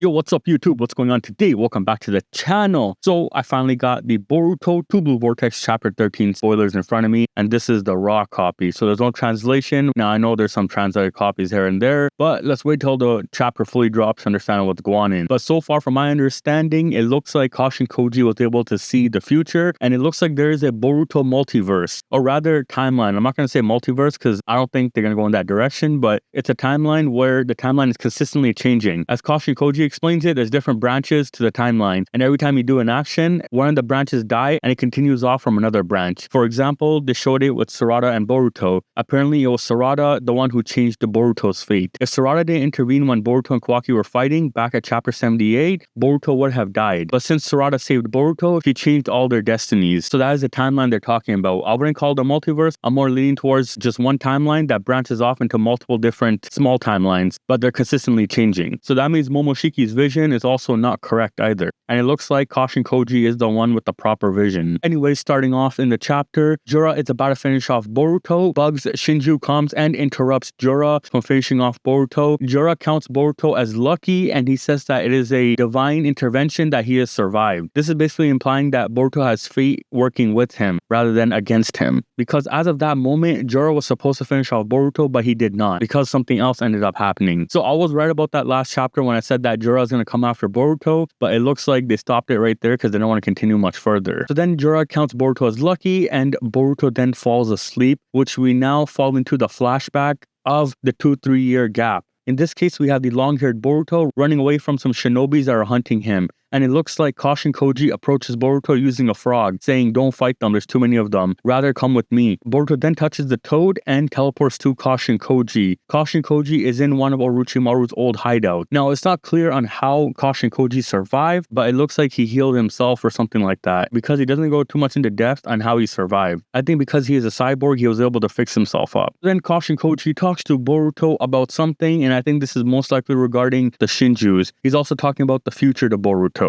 Yo, what's up YouTube? What's going on today? Welcome back to the channel. So I finally got the Boruto 2 Blue Vortex chapter 13 spoilers in front of me, and this is the raw copy. So there's no translation. Now I know there's some translated copies here and there, but let's wait till the chapter fully drops to understand what's going on. But so far from my understanding, it looks like Kashin Koji was able to see the future, and it looks like there is a Boruto multiverse, or rather timeline. I'm not going to say multiverse because I don't think they're going to go in that direction, but it's a timeline where the timeline is consistently changing. As Kashin Koji explains it, there's different branches to the timeline, and every time you do an action, one of the branches die and it continues off from another branch. For example, they showed it with Sarada and Boruto. Apparently it was Sarada the one who changed the Boruto's fate. If Sarada didn't intervene when Boruto and Kawaki were fighting back at chapter 78, Boruto would have died. But since Sarada saved Boruto, he changed all their destinies. So that is the timeline they're talking about. I wouldn't call it a multiverse. I'm more leaning towards just one timeline that branches off into multiple different small timelines, but they're consistently changing. So that means Momoshiki's vision is also not correct either. And it looks like Kashin Koji is the one with the proper vision. Anyway, starting off in the chapter, Jura is about to finish off Boruto. Bugs Shinju comes and interrupts Jura from finishing off Boruto. Jura counts Boruto as lucky, and he says that it is a divine intervention that he has survived. This is basically implying that Boruto has fate working with him rather than against him. Because as of that moment, Jura was supposed to finish off Boruto, but he did not because something else ended up happening. So I was right about that last chapter when I said that Jura is going to come after Boruto, but it looks like they stopped it right there because they don't want to continue much further. So then Jura counts Boruto as lucky, and Boruto then falls asleep, which we now fall into the flashback of the 2-3 year gap. In this case, we have the long-haired Boruto running away from some shinobis that are hunting him. And it looks like Kashin Koji approaches Boruto using a frog, saying, "Don't fight them, there's too many of them. Rather come with me." Boruto then touches the toad and teleports to Kashin Koji. Kashin Koji is in one of Orochimaru's old hideouts. Now, it's not clear on how Kashin Koji survived, but it looks like he healed himself or something like that, because he doesn't go too much into depth on how he survived. I think because he is a cyborg, he was able to fix himself up. Then Kashin Koji talks to Boruto about something, and I think this is most likely regarding the Shinjus. He's also talking about the future to Boruto.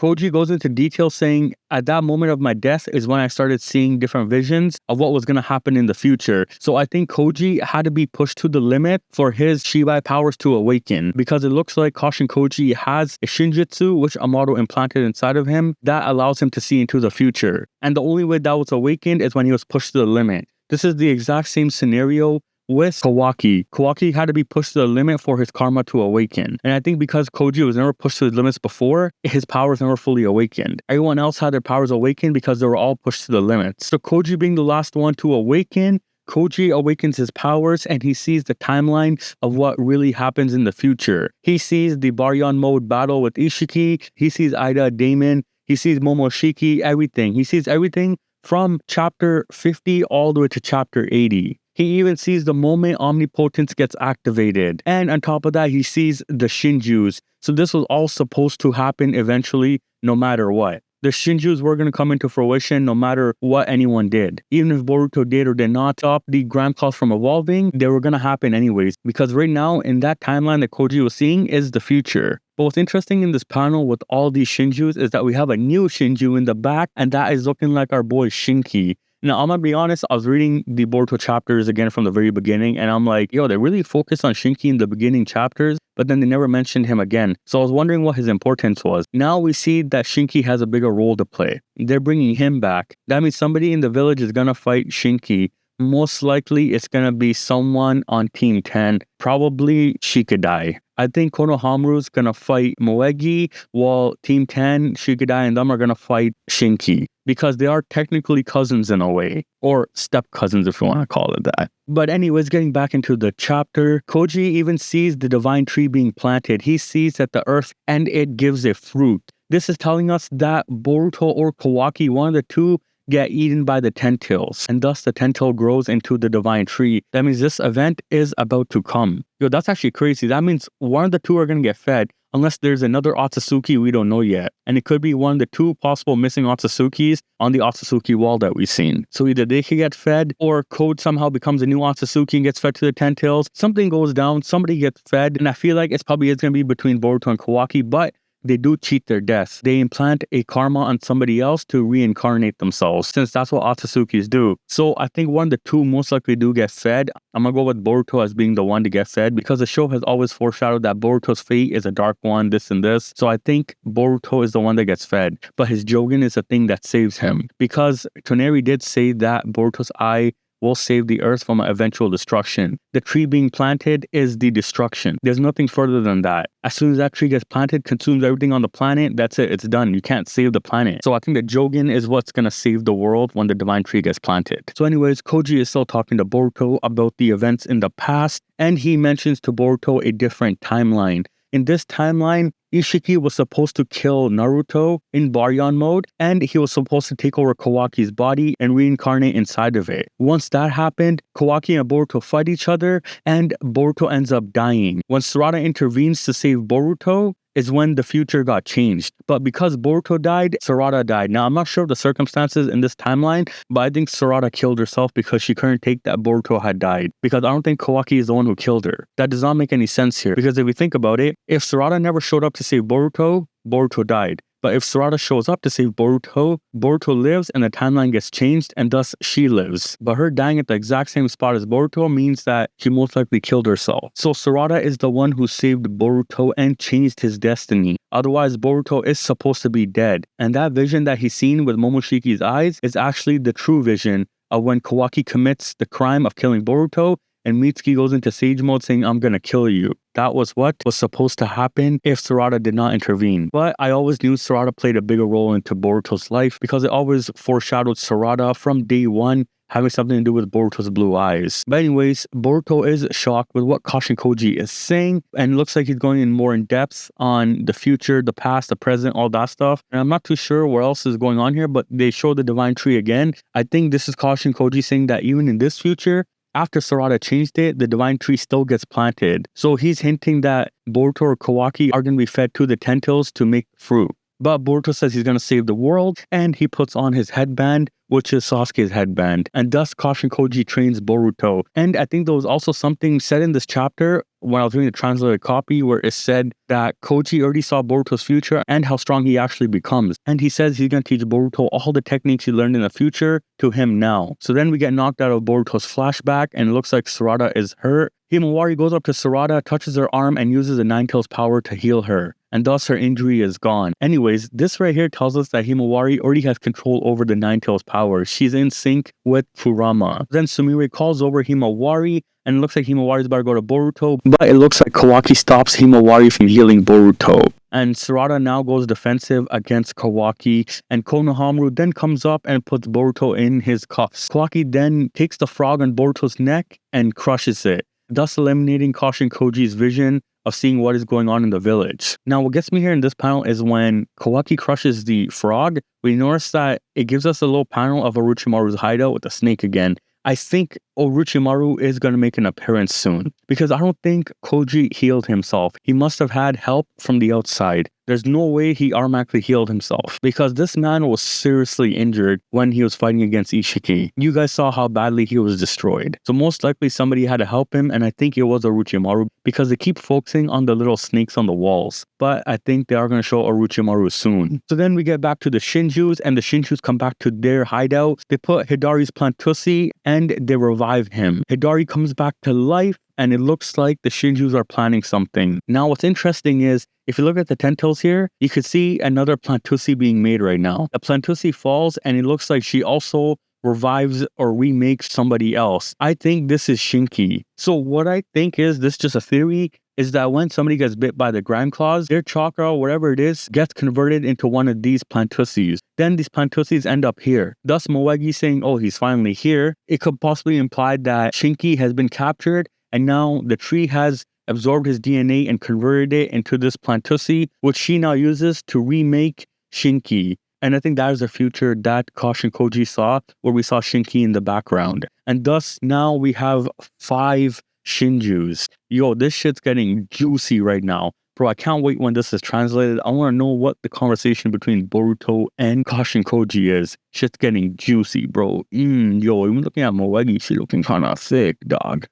Koji goes into detail saying, "At that moment of my death is when I started seeing different visions of what was going to happen in the future." So I think Koji had to be pushed to the limit for his Shibai powers to awaken, because it looks like Kashin Koji has a Shinjutsu, which Amado implanted inside of him, that allows him to see into the future. And the only way that was awakened is when he was pushed to the limit. This is the exact same scenario with Kawaki. Kawaki had to be pushed to the limit for his karma to awaken. And I think because Koji was never pushed to his limits before, his powers never fully awakened. Everyone else had their powers awakened because they were all pushed to the limits. So Koji being the last one to awaken, Koji awakens his powers and he sees the timeline of what really happens in the future. He sees the Baryon mode battle with Ishiki, he sees Ida Damon, he sees Momoshiki, everything. He sees everything from chapter 50 all the way to chapter 80. He even sees the moment omnipotence gets activated. And on top of that, he sees the Shinjus. So this was all supposed to happen eventually, no matter what. The Shinjus were going to come into fruition no matter what anyone did. Even if Boruto did or did not stop the Grand Claws from evolving, they were going to happen anyways. Because right now, in that timeline that Koji was seeing is the future. But what's interesting in this panel with all these Shinjus is that we have a new Shinju in the back, and that is looking like our boy Shinki. Now, I'm gonna be honest, I was reading the Boruto chapters again from the very beginning, and I'm like, yo, they really focused on Shinki in the beginning chapters, but then they never mentioned him again. So I was wondering what his importance was. Now we see that Shinki has a bigger role to play. They're bringing him back. That means somebody in the village is gonna fight Shinki. Most likely, it's gonna be someone on Team 10, probably Shikadai. I think Konohamaru's gonna fight Moegi, while Team 10, Shikadai and them are gonna fight Shinki. Because they are technically cousins in a way, or step cousins if you want to call it that. But anyways, getting back into the chapter, Koji even sees the divine tree being planted. He sees that the earth and it gives a fruit. This is telling us that Boruto or Kawaki, one of the two, get eaten by the tentails, and thus the tentacle grows into the divine tree. That means this event is about to come. Yo, that's actually crazy. That means one of the two are going to get fed, unless there's another Otsutsuki we don't know yet. And it could be one of the two possible missing Otsutsukis on the Otsutsuki wall that we've seen. So either they could get fed, or Code somehow becomes a new Otsutsuki and gets fed to the tentails. Something goes down, somebody gets fed, and I feel like it's probably going to be between Boruto and Kawaki, but they do cheat their deaths. They implant a karma on somebody else to reincarnate themselves, since that's what Otsuzukis do. So I think one of the two most likely do get fed. I'm gonna go with Boruto as being the one to get fed, because the show has always foreshadowed that Boruto's fate is a dark one, this and this. So I think Boruto is the one that gets fed, but his Jogen is the thing that saves him, because Toneri did say that Boruto's eye will save the earth from eventual destruction. The tree being planted is the destruction. There's nothing further than that. As soon as that tree gets planted, consumes everything on the planet, that's it. It's done. You can't save the planet. So I think the Jogen is what's going to save the world when the divine tree gets planted. So anyways, Koji is still talking to Boruto about the events in the past, and he mentions to Boruto a different timeline. In this timeline, Ishiki was supposed to kill Naruto in Baryon mode, and he was supposed to take over Kawaki's body and reincarnate inside of it. Once that happened, Kawaki and Boruto fight each other, and Boruto ends up dying. When Sarada intervenes to save Boruto, is when the future got changed. But because Boruto died, Sarada died. Now, I'm not sure of the circumstances in this timeline, but I think Sarada killed herself because she couldn't take that Boruto had died. Because I don't think Kawaki is the one who killed her. That does not make any sense here. Because if we think about it, if Sarada never showed up to save Boruto, Boruto died. But if Sarada shows up to save Boruto, Boruto lives and the timeline gets changed, and thus she lives. But her dying at the exact same spot as Boruto means that she most likely killed herself. So Sarada is the one who saved Boruto and changed his destiny. Otherwise, Boruto is supposed to be dead. And that vision that he's seen with Momoshiki's eyes is actually the true vision of when Kawaki commits the crime of killing Boruto, and Mitsuki goes into sage mode saying, I'm gonna kill you. That was what was supposed to happen if Sarada did not intervene. But I always knew Sarada played a bigger role into Boruto's life, because it always foreshadowed Sarada from day one having something to do with Boruto's blue eyes. But anyways, Boruto is shocked with what Kashin Koji is saying, and looks like he's going in more in depth on the future, the past, the present, all that stuff. And I'm not too sure what else is going on here, but they show the divine tree again. I think this is Kashin Koji saying that even in this future, after Sarada changed it, the divine tree still gets planted. So he's hinting that Boruto or Kawaki are going to be fed to the tentacles to make fruit. But Boruto says he's going to save the world, and he puts on his headband, which is Sasuke's headband. And thus Kashin Koji trains Boruto. And I think there was also something said in this chapter when I was reading the translated copy where it said that Koji already saw Boruto's future and how strong he actually becomes. And he says he's going to teach Boruto all the techniques he learned in the future to him now. So then we get knocked out of Boruto's flashback, and it looks like Sarada is hurt. Himawari goes up to Sarada, touches her arm, and uses the Nine Tails power to heal her. And thus her injury is gone. Anyways, this right here tells us that Himawari already has control over the Nine Tails power. She's in sync with Kurama. Then Sumire calls over Himawari, and it looks like Himawari is about to go to Boruto, but it looks like Kawaki stops Himawari from healing Boruto. And Sarada now goes defensive against Kawaki, and Konohamaru then comes up and puts Boruto in his cuffs. Kawaki then takes the frog on Boruto's neck and crushes it, thus eliminating Kashin Koji's vision of seeing what is going on in the village. Now, what gets me here in this panel is when Kawaki crushes the frog, we notice that it gives us a little panel of Orochimaru's hideout with the snake again. I think Orochimaru is going to make an appearance soon, because I don't think Koji healed himself. He must have had help from the outside. There's no way he automatically healed himself, because this man was seriously injured when he was fighting against Ishiki. You guys saw how badly he was destroyed. So most likely somebody had to help him, and I think it was Orochimaru, because they keep focusing on the little snakes on the walls. But I think they are going to show Orochimaru soon. So then we get back to the Shinjus, and the Shinjus come back to their hideout. They put Hidari's Plantussi, and they revive him. Hidari comes back to life, and it looks like the Shinjus are planning something. Now, what's interesting is, if you look at the tentacles here, you could see another Plantussi being made right now. The Plantussi falls, and it looks like she also revives or remakes somebody else. I think this is Shinki. So what I think is, this is just a theory, is that when somebody gets bit by the Grand Claws, their chakra, whatever it is, gets converted into one of these Plantussis. Then these Plantussis end up here. Thus, Moegi saying, oh, he's finally here. It could possibly imply that Shinki has been captured, and now the tree has absorbed his DNA and converted it into this Plantussi, which she now uses to remake Shinki. And I think that is the future that Kashin Koji saw, where we saw Shinki in the background. And thus, now we have 5 Shinjus. Yo, this shit's getting juicy right now. Bro, I can't wait when this is translated. I want to know what the conversation between Boruto and Kashin Koji is. Shit's getting juicy, bro. Yo, even looking at Moegi, she looking kind of sick, dog.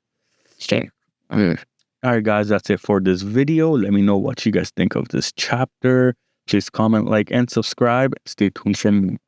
Okay. Alright guys, that's it for this video. Let me know what you guys think of this chapter. Please comment, like, and subscribe. Stay tuned for more.